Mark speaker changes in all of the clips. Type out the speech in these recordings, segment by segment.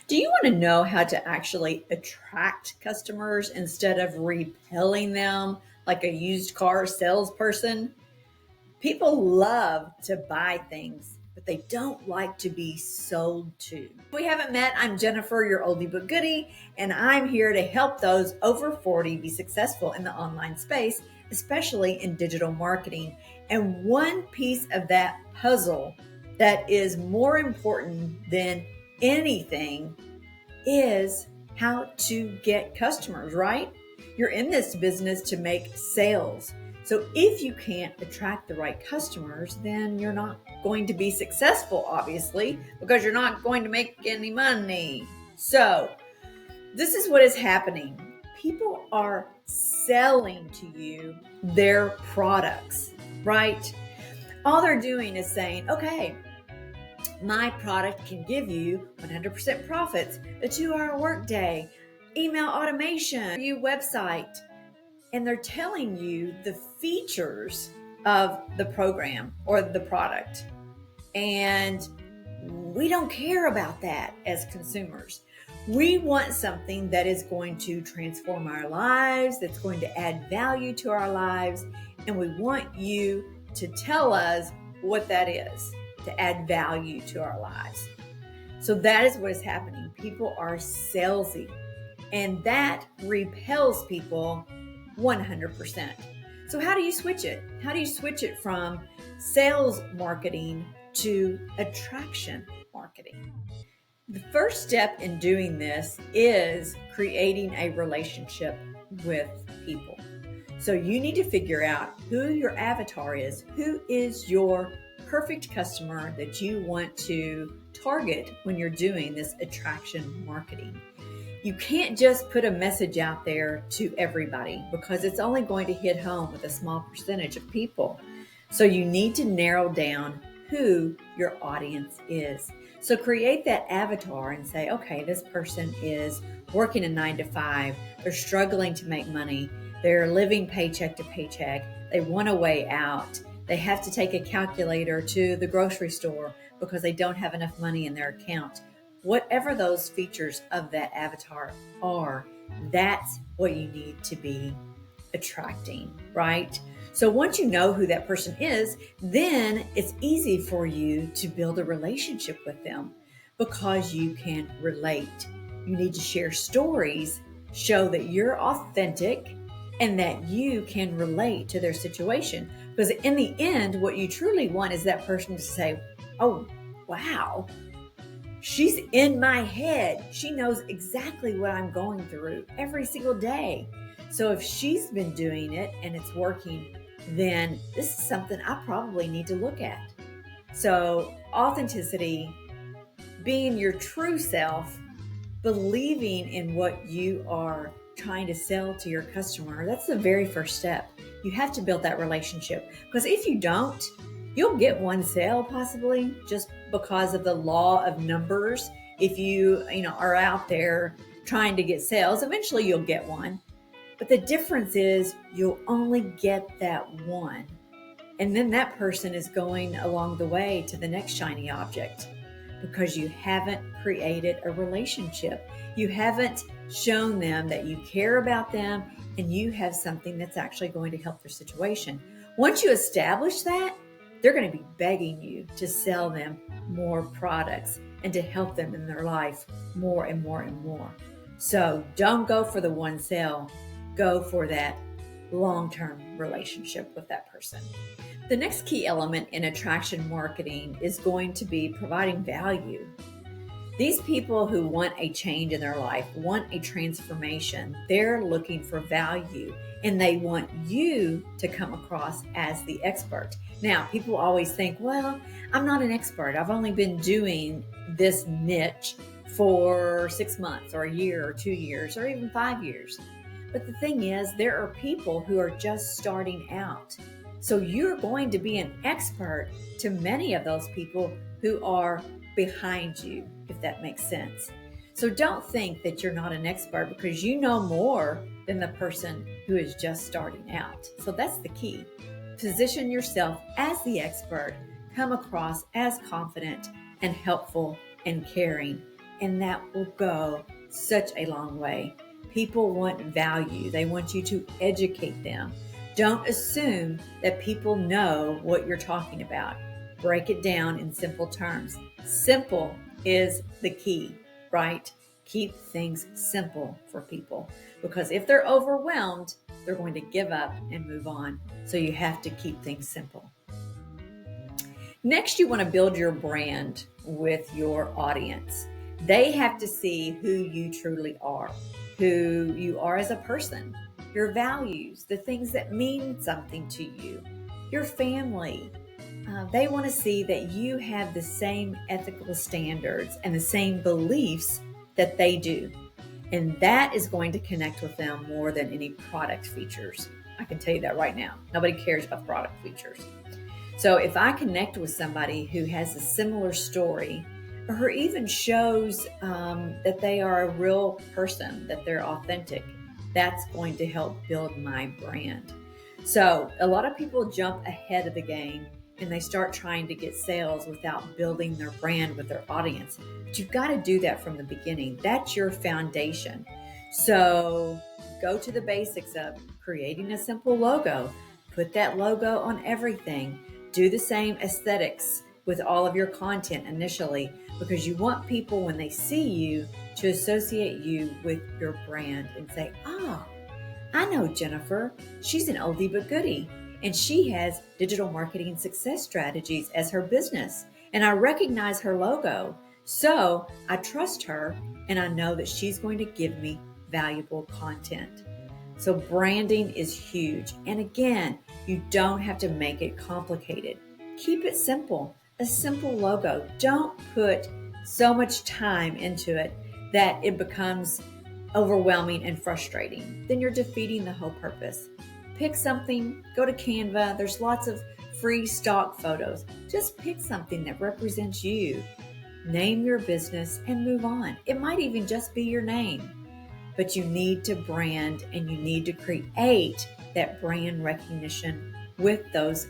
Speaker 1: Do you want to know how to actually attract customers instead of repelling them like a used car salesperson? People love to buy things, but they don't like to be sold to. If we haven't met, I'm Jennifer, your oldie but goodie, and I'm here to help those over 40 be successful in the online space, especially in digital marketing. And one piece of that puzzle that is more important than anything is how to get customers, right? You're in this business to make sales. So if you can't attract the right customers, then you're not going to be successful, obviously, because you're not going to make any money. So this is what is happening. People are selling to you their products, right? All they're doing is saying, okay, my product can give you 100% profits, a 2-hour workday, email automation, your website. And they're telling you the features of the program or the product. And we don't care about that as consumers. We want something that is going to transform our lives, that's going to add value to our lives. And we want you to tell us what that is to add value to our lives. So that is what is happening. People are salesy, and that repels people 100%. So how do you switch it? How do you switch it from sales marketing to attraction marketing? The first step in doing this is creating a relationship with people. So you need to figure out who your avatar is. Who is your perfect customer that you want to target when you're doing this attraction marketing? You can't just put a message out there to everybody because it's only going to hit home with a small percentage of people. So you need to narrow down who your audience is. So create that avatar and say, okay, this person is working a 9 to 5. They're struggling to make money. They're living paycheck to paycheck. They want a way out. They have to take a calculator to the grocery store because they don't have enough money in their account. Whatever those features of that avatar are, that's what you need to be attracting, right? So once you know who that person is, then it's easy for you to build a relationship with them because you can relate. You need to share stories, show that you're authentic and that you can relate to their situation. Because in the end, what you truly want is that person to say, oh, wow, she's in my head. She knows exactly what I'm going through every single day. So if she's been doing it and it's working, then this is something I probably need to look at. So authenticity, being your true self, believing in what you are trying to sell to your customer, that's the very first step. You have to build that relationship, because if you don't, you'll get one sale possibly just because of the law of numbers. If you are out there trying to get sales, eventually you'll get one. But the difference is you'll only get that one. And then that person is going along the way to the next shiny object because you haven't created a relationship. You haven't shown them that you care about them and you have something that's actually going to help their situation. Once you establish that, they're going to be begging you to sell them more products and to help them in their life more and more and more. So don't go for the one sale. Go for that long-term relationship with that person. The next key element in attraction marketing is going to be providing value. These people who want a change in their life, want a transformation, they're looking for value and they want you to come across as the expert. Now, people always think, well, I'm not an expert. I've only been doing this niche for 6 months or a year or 2 years or even 5 years. But the thing is, there are people who are just starting out. So you're going to be an expert to many of those people who are behind you, if that makes sense. So don't think that you're not an expert because you know more than the person who is just starting out. So that's the key. Position yourself as the expert, come across as confident and helpful and caring, and that will go such a long way. People want value. They want you to educate them. Don't assume that people know what you're talking about. Break it down in simple terms. Simple is the key, right? Keep things simple for people, because if they're overwhelmed, they're going to give up and move on. So you have to keep things simple. Next, you want to build your brand with your audience. They have to see who you truly are, who you are as a person, your values, the things that mean something to you, your family. They want to see that you have the same ethical standards and the same beliefs that they do. And that is going to connect with them more than any product features. I can tell you that right now. Nobody cares about product features. So if I connect with somebody who has a similar story, or even shows that they are a real person, that they're authentic, that's going to help build my brand. So a lot of people jump ahead of the game and they start trying to get sales without building their brand with their audience. But you've got to do that from the beginning. That's your foundation. So go to the basics of creating a simple logo. Put that logo on everything. Do the same aesthetics with all of your content initially, because you want people, when they see you, to associate you with your brand and say, oh, I know Jennifer. She's an oldie but goodie, and she has digital marketing success strategies as her business. And I recognize her logo. So I trust her, and I know that she's going to give me valuable content. So branding is huge. And again, you don't have to make it complicated. Keep it simple, a simple logo. Don't put so much time into it that it becomes overwhelming and frustrating. Then you're defeating the whole purpose. Pick something, go to Canva. There's lots of free stock photos. Just pick something that represents you. Name your business and move on. It might even just be your name. But you need to brand, and you need to create that brand recognition with those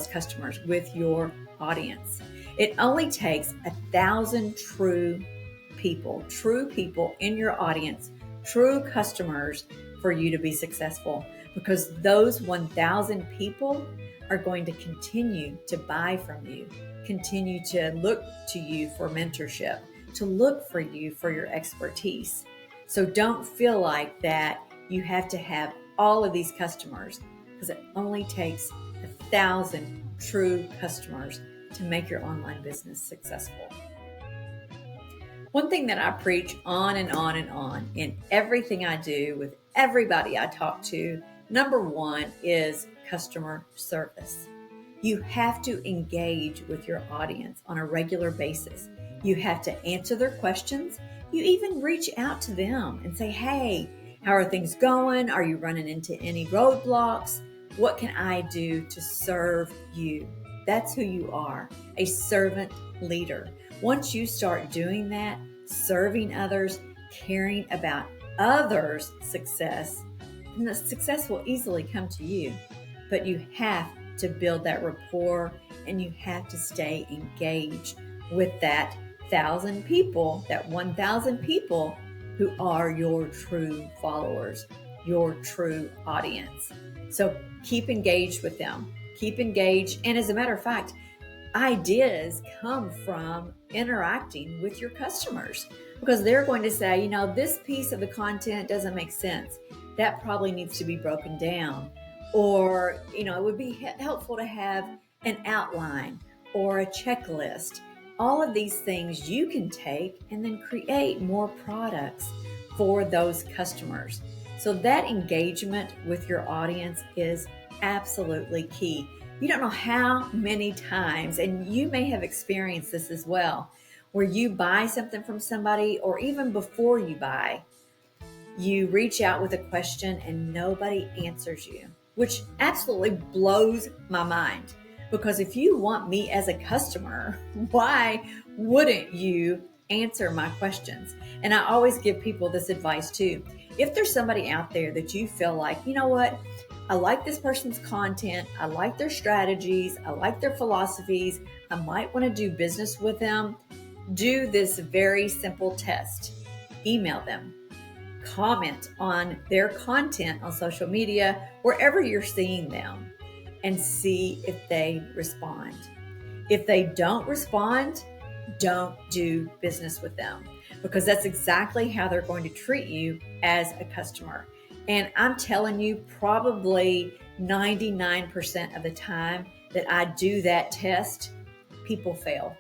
Speaker 1: customers, with your audience. It only takes 1,000 true people in your audience, true customers, for you to be successful, because those 1,000 people are going to continue to buy from you, continue to look to you for mentorship, to look for you for your expertise. So don't feel like that you have to have all of these customers, because it only takes 1,000 true customers to make your online business successful. One thing that I preach on and on and on in everything I do with everybody I talk to, number one, is customer service. You have to engage with your audience on a regular basis. You have to answer their questions. You even reach out to them and say, hey, how are things going? Are you running into any roadblocks? What can I do to serve you? That's who you are, a servant leader. Once you start doing that, serving others, caring about others' success, then the success will easily come to you. But you have to build that rapport, and you have to stay engaged with that 1,000 people, that 1,000 people who are your true followers, your true audience. So keep engaged with them. Keep engaged. And as a matter of fact, ideas come from interacting with your customers, because they're going to say, this piece of the content doesn't make sense. That probably needs to be broken down. Or, it would be helpful to have an outline or a checklist. All of these things you can take and then create more products for those customers. So that engagement with your audience is absolutely key. You don't know how many times, and you may have experienced this as well, where you buy something from somebody, or even before you buy, you reach out with a question and nobody answers you, which absolutely blows my mind. Because if you want me as a customer, why wouldn't you answer my questions? And I always give people this advice too. If there's somebody out there that you feel like, I like this person's content, I like their strategies, I like their philosophies, I might want to do business with them, Do this very simple test. Email them, comment on their content on social media, wherever you're seeing them, and see if they respond. If they don't respond, don't do business with them, because that's exactly how they're going to treat you as a customer. And I'm telling you, probably 99% of the time that I do that test, people fail.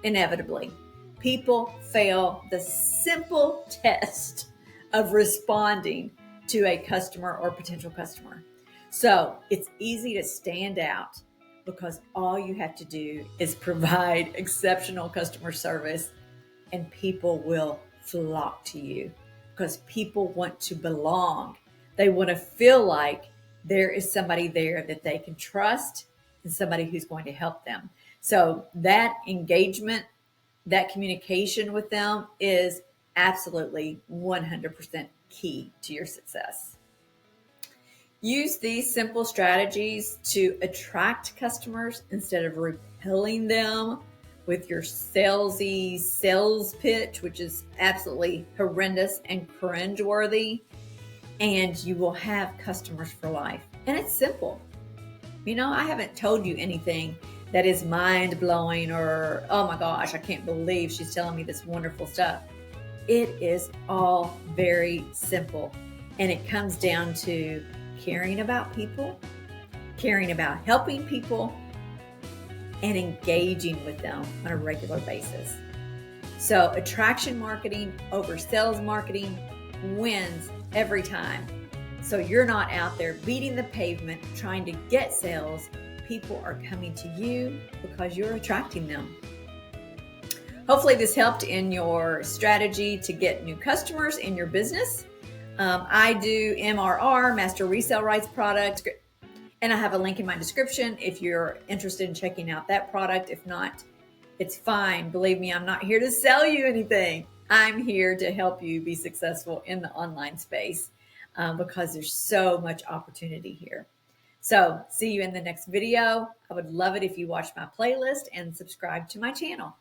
Speaker 1: Inevitably, people fail the simple test of responding to a customer or potential customer. So it's easy to stand out because all you have to do is provide exceptional customer service, and people will flock to you because people want to belong. They want to feel like there is somebody there that they can trust and somebody who's going to help them. So that engagement, that communication with them is absolutely 100% key to your success. Use these simple strategies to attract customers instead of repelling them with your salesy sales pitch, which is absolutely horrendous and cringeworthy. And you will have customers for life. And it's simple. I haven't told you anything that is mind blowing or, oh my gosh, I can't believe she's telling me this wonderful stuff. It is all very simple. And it comes down to caring about people, caring about helping people, and engaging with them on a regular basis. So attraction marketing over sales marketing wins every time. So you're not out there beating the pavement trying to get sales. People are coming to you because you're attracting them. Hopefully this helped in your strategy to get new customers in your business. I do MRR, Master Resell Rights product, and I have a link in my description if you're interested in checking out that product. If not, it's fine. Believe me, I'm not here to sell you anything. I'm here to help you be successful in the online space because there's so much opportunity here. So see you in the next video. I would love it if you watch my playlist and subscribe to my channel.